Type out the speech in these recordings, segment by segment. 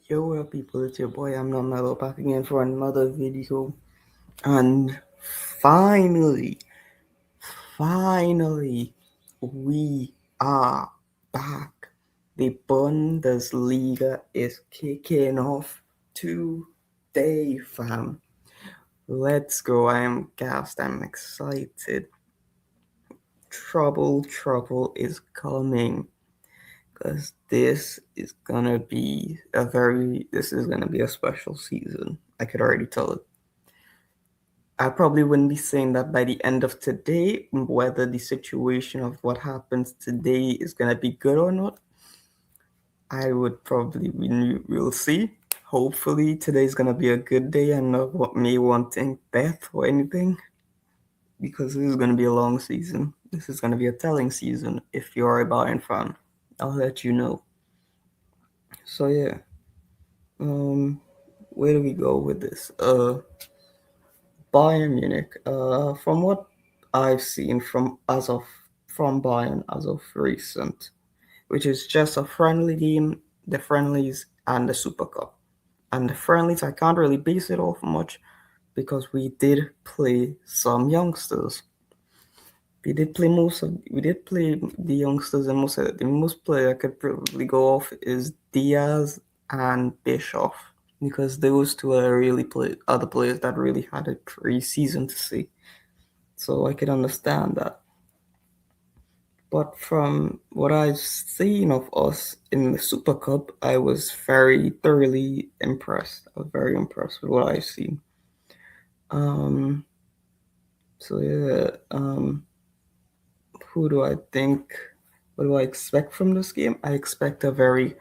Yo, what up, people? It's your boy. I'm not Mellow, back again for another video. And finally, finally, we are back. The Bundesliga is kicking off today, fam. Let's go. I am gassed. I'm excited. Trouble is coming. Because this is gonna be a special season. I could already tell it. I probably wouldn't be saying that by the end of today, whether the situation of what happens today is gonna be good or not. I would probably we'll see. Hopefully today's gonna be a good day and not what me wanting death or anything. Because this is gonna be a long season. This is gonna be a telling season if you're a Bayern fan. I'll let you know. So yeah. Where do we go with this? Bayern Munich. From what I've seen from Bayern as of recent, which is just a friendly game, the friendlies and the Super Cup. And the friendlies, I can't really base it off much because we did play some youngsters. We did play the youngsters, and the most player I could probably go off is Diaz and Bischoff, because those two are the players that really had a pre-season to see. So I could understand that. But from what I've seen of us in the Super Cup, I was very thoroughly impressed. I was very impressed with what I've seen. So yeah, who do I think? What do I expect from this game? I expect a very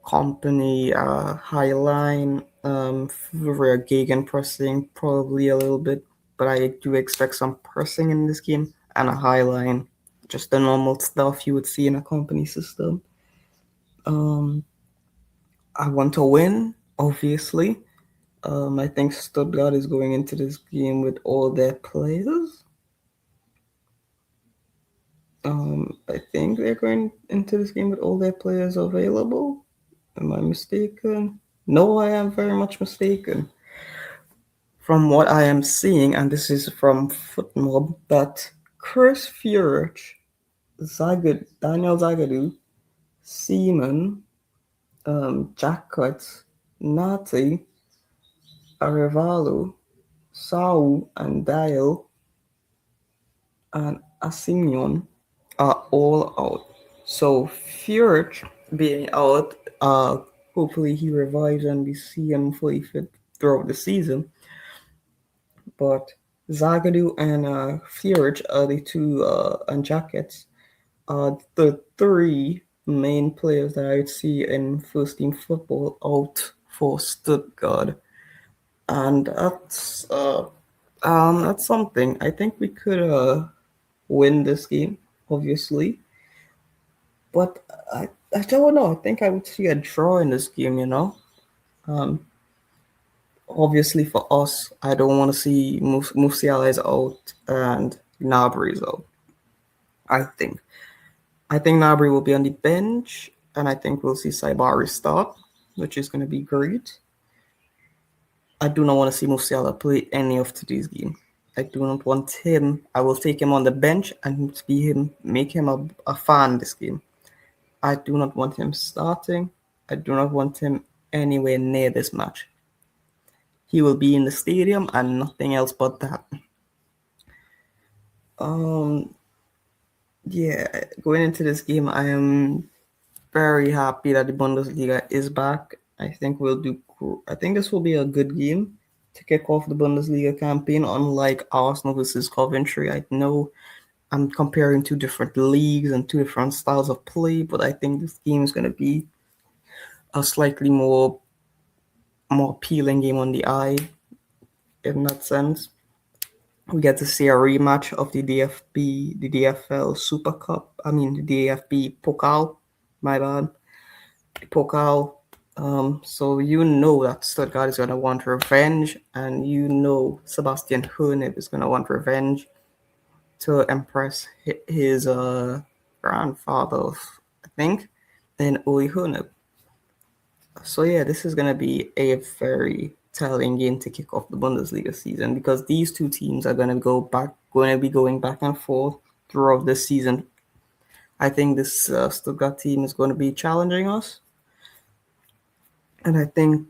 company high line, for a gegen pressing, probably a little bit, but I do expect some pressing in this game and a high line, just the normal stuff you would see in a company system. I want to win, obviously. I think Stuttgart is going into this game with all their players. I think they're going into this game with all their players available. Am I mistaken? No, I am very much mistaken. From what I am seeing, and this is from Footmob, that Chris Furich, Daniel Zagadou, Seaman, Jacquet, Nati, Arevalo, Sau, and Dial, and Asimyon are all out. So Furich being out, hopefully he revives and we see him fully fit throughout the season. But Zagadou and Furich are the two, and Jackets are the three main players that I would see in first team football out for Stuttgart, and that's something. I think we could win this game, obviously, but I don't know. I think I would see a draw in this game. Um, Obviously for us, I don't want to see Musiala is out and Gnabry is out. I think. I think Gnabry will be on the bench, and I think we'll see Saibari start, which is going to be great. I do not want to see Musiala play any of today's game. I do not want him. I will take him on the bench and make him a fan this game. I do not want him starting. I do not want him anywhere near this match. He will be in the stadium and nothing else but that. Yeah, going into this game, I am very happy that the Bundesliga is back. I think this will be a good game to kick off the Bundesliga campaign, unlike Arsenal versus Coventry. I know I'm comparing two different leagues and two different styles of play, but I think this game is going to be a slightly more appealing game on the eye in that sense. We get to see a rematch of the DFL Super Cup. I mean, the DFB Pokal. My bad. Pokal. So you know that Stuttgart is going to want revenge, and you know Sebastian Hoeneß is going to want revenge to impress his grandfather, I think, and Uli Hoeneß. So yeah, this is gonna be a very telling game to kick off the Bundesliga season because these two teams are gonna be going back and forth throughout the season. I think this Stuttgart team is going to be challenging us, and I think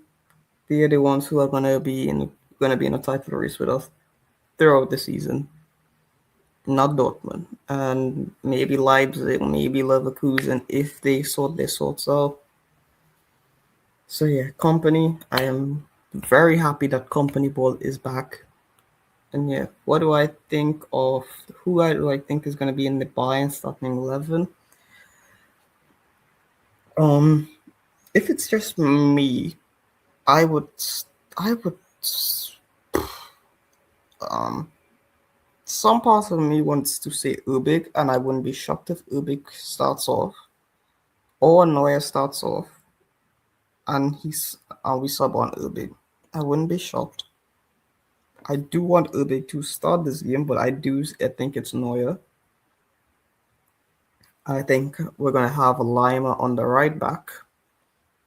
they're the ones who are going to be in a title race with us throughout the season. Not Dortmund, and maybe Leipzig, maybe Leverkusen if they sort their sorts out. So yeah, Company. I am very happy that Company ball is back. And yeah, what do I think of do I think is going to be in the Bayern starting 11? Um, if it's just me, I would, I would, um, some parts of me wants to say Ubik, and I wouldn't be shocked if Ubik starts off or Neuer starts off, and we sub on Ubik. I wouldn't be shocked. I do want Ubik to start this game, but I think it's Neuer. I think we're gonna have Lima on the right back.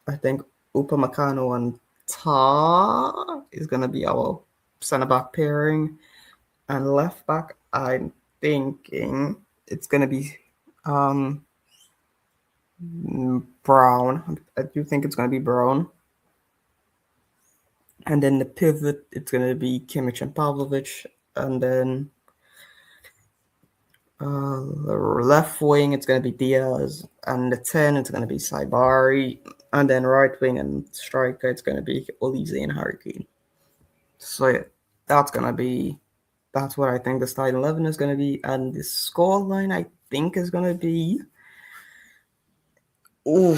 I think Upamecano and Ta is gonna be our center back pairing. And left back, I'm thinking it's gonna be Brown. I do think it's gonna be Brown. And then the pivot, it's gonna be Kimmich and Pavlovic. And then the left wing, it's gonna be Diaz. And the 10, it's gonna be Saibari. And then right wing and striker, it's gonna be Olise and Harry Kane. So yeah, that's what I think the starting 11 is gonna be. And the score line, I think, is gonna be. Oh,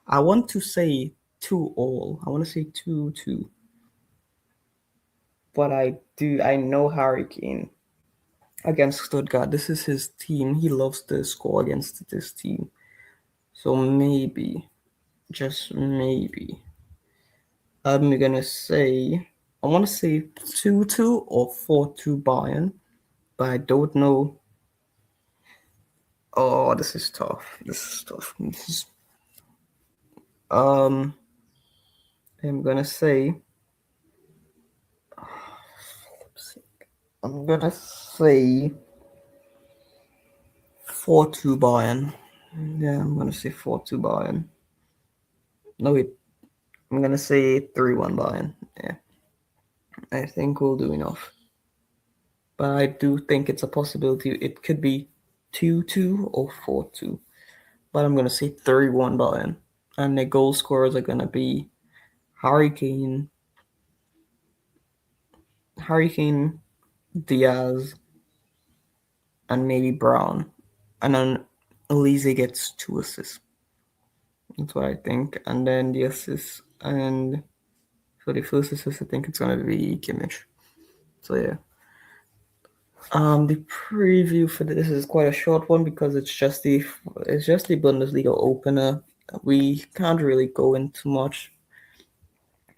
I want to say 2-all. I want to say 2-2. But I know Harry Kane against Stuttgart. This is his team. He loves to score against this team. So maybe, just maybe, I'm gonna say, I want to say 2-2 or 4-2 Bayern, but I don't know. Oh, this is tough. I'm gonna say. I'm gonna say 4-2 Bayern. Yeah, I'm gonna say 4-2 Bayern. No, wait. I'm gonna say 3-1 Bayern. Yeah, I think we'll do enough. But I do think it's a possibility. It could be 2-2 or 4-2. But I'm gonna say 3-1 Bayern. And the goal scorers are gonna be Harry Kane, Diaz, and maybe Brown. And then Elise gets 2 assists. That's what I think. And then the assists, and for the first assist, I think it's gonna be Kimmich. So yeah. The preview for this is quite a short one because it's just the Bundesliga opener. We can't really go into much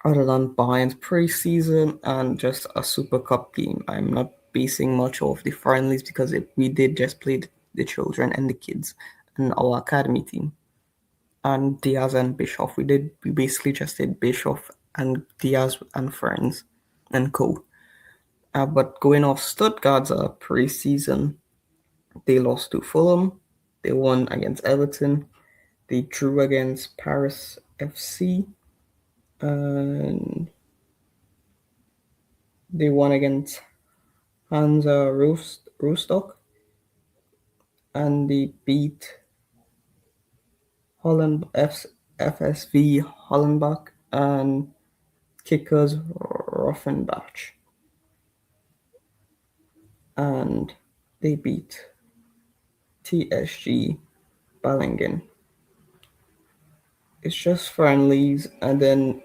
other than Bayern's preseason and just a Super Cup game. I'm not basing much off the friendlies because we did just play the children and the kids and our academy team. And Diaz and Bischoff. We basically just did Bischoff and Diaz and friends and co. But going off Stuttgart's preseason, they lost to Fulham. They won against Everton. They drew against Paris FC. And they won against Hansa Rostock. And they beat FSV Hollenbach and Kickers Roffenbach. And they beat TSG Ballingen. It's just friendlies, and then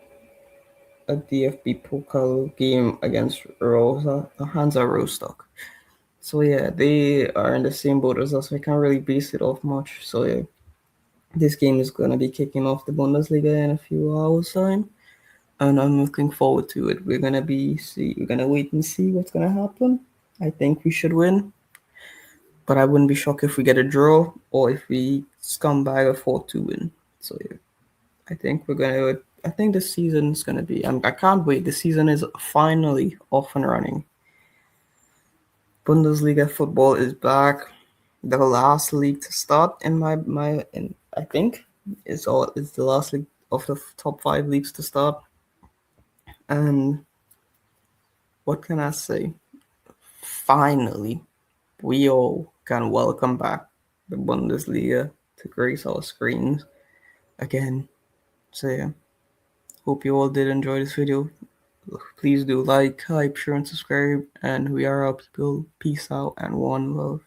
a DFB Pokal game against Hansa Rostock. So yeah, they are in the same boat as us. I can't really base it off much. So yeah, this game is gonna be kicking off the Bundesliga in a few hours time, and I'm looking forward to it. We're gonna wait and see what's gonna happen. I think we should win, but I wouldn't be shocked if we get a draw or if we scumbag a 4-2 win. So yeah, I think the season's gonna be. I can't wait. The season is finally off and running. Bundesliga football is back. The last league to start in I think is the last league of the top 5 leagues to start. And what can I say? Finally, we all can welcome back the Bundesliga to grace our screens again. So yeah, hope you all did enjoy this video. Please do like, hype, share, and subscribe. And we are our people. Peace out and one love.